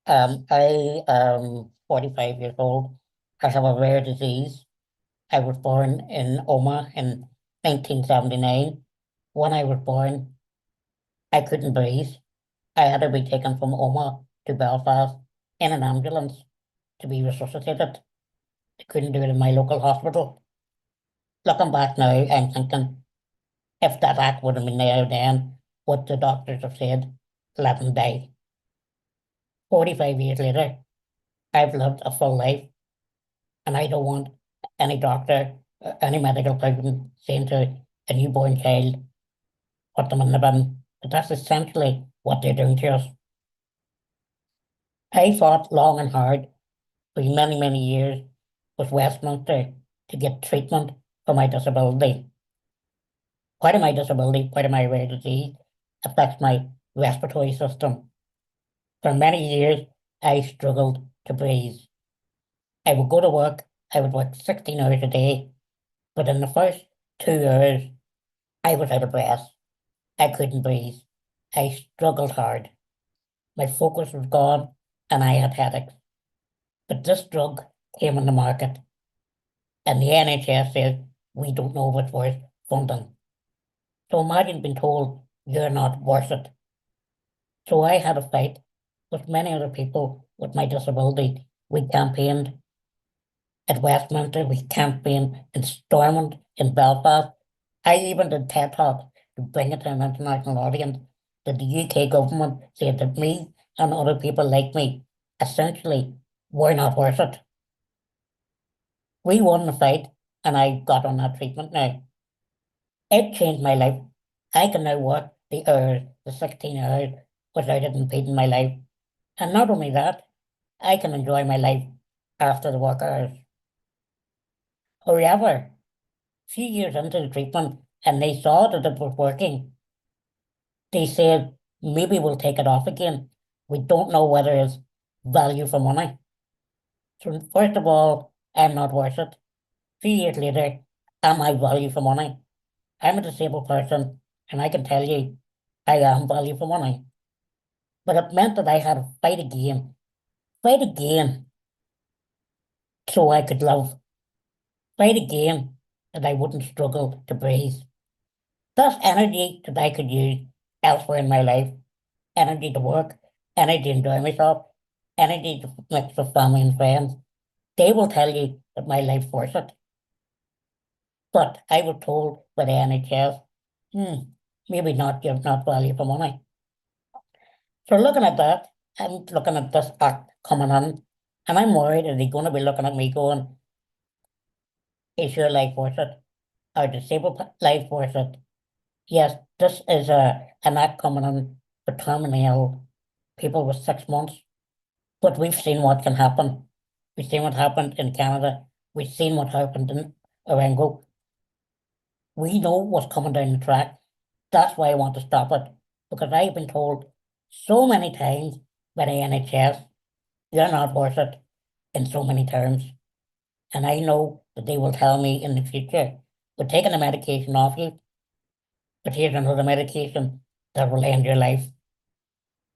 I am 45 years old. I have a rare disease. I was born in Omagh in 1979. When I was born, I couldn't breathe. I had to be taken from Omagh to Belfast in an ambulance to be resuscitated. They couldn't do it in my local hospital. Looking back now, I'm thinking if that act would have been there then, what the doctors have said, let him die. 45 years later, I've lived a full life. And I don't want any doctor, any medical person saying to a newborn child, put them in the bin. But that's essentially what they're doing to us. I fought long and hard for many, many years with Westminster to get treatment for my disability. Part of my disability, part of my rare disease, affects my respiratory system. For many years, I struggled to breathe. I would go to work, I would work 16 hours a day, but in the first 2 hours, I was out of breath. I couldn't breathe. I struggled hard. My focus was gone and I had headaches. But this drug came on the market and the NHS says we don't know if it's worth funding. So imagine being told you're not worth it. So I had a fight with many other people with my disability. We campaigned at Westminster, we campaigned in Stormont, in Belfast. I even did TED Talks to bring it to an international audience that the UK government said that me and other people like me essentially were not worth it. We won the fight and I got on that treatment now. It changed my life. I can now work the 16 hours without it impeding my life. And not only that, I can enjoy my life after the work hours. However, a few years into the treatment and they saw that it was working, they said, maybe we'll take it off again. We don't know whether it's value for money. So first of all, I'm not worth it. 3 years later, am I value for money? I'm a disabled person, and I can tell you, I am value for money. But it meant that I had to fight again, so I could live, fight again, that I wouldn't struggle to breathe. That's energy that I could use elsewhere in my life. Energy to work, energy to enjoy myself, energy to mix with family and friends. They will tell you that my life's worth it. But I was told by the NHS, maybe not, you're not value for money. So looking at that, I'm looking at this act coming in, and I'm worried, are they going to be looking at me going, is your life worth it? Are disabled life worth it? Yes, this is an act coming in for terminally ill people with 6 months. But we've seen what can happen. We've seen what happened in Canada. We've seen what happened in Orengo. We know what's coming down the track. That's why I want to stop it. Because I've been told so many times by the NHS, you're not worth it in so many terms. And I know that they will tell me in the future, we're taking the medication off you, but here's another medication that will end your life.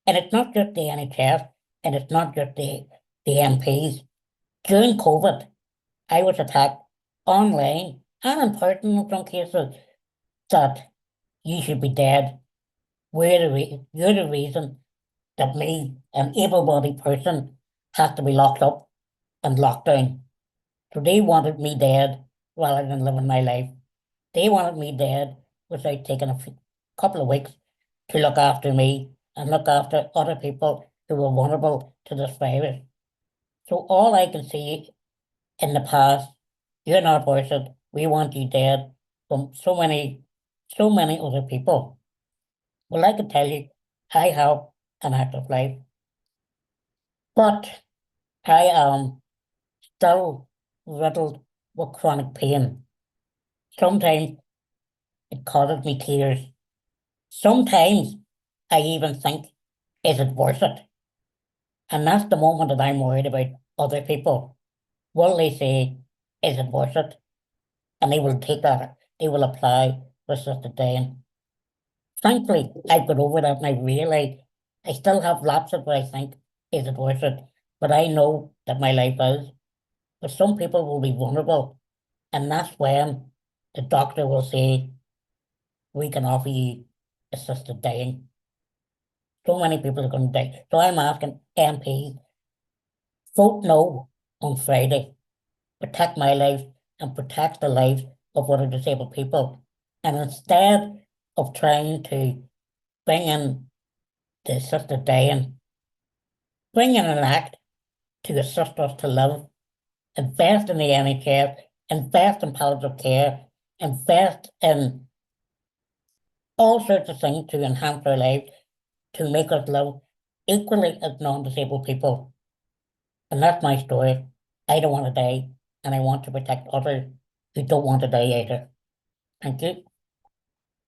And it's not just the NHS, and it's not just the MPs. During COVID, I was attacked online and in person in some cases that you should be dead. You're the reason that me, an able-bodied person, has to be locked up and locked down. So they wanted me dead rather than living my life. They wanted me dead without taking a couple of weeks to look after me and look after other people who were vulnerable to this virus. So all I can see in the past, you're not worth it, we want you dead, from so many other people. Well, I can tell you, I have an active life, but I am still riddled with chronic pain. Sometimes it causes me tears. Sometimes I even think, is it worth it? And that's the moment that I'm worried about other people. Will they say, is it worth it? And they will take that, they will apply for assisted dying. Thankfully, I've got over that and I realize I still have lapses where I think, is it worth it? But I know that my life is. But some people will be vulnerable, and that's when the doctor will say, we can offer you assisted dying. So many people are going to die. So I'm asking MPs, vote no on Friday. Protect my life and protect the lives of other disabled people. And instead of trying to bring in the assisted dying, bring in an act to assist us to live, invest in the NHS, invest in palliative care, invest in all sorts of things to enhance our lives, to make us live equally as non-disabled people. And that's my story. I don't want to die, and I want to protect others who don't want to die either. Thank you.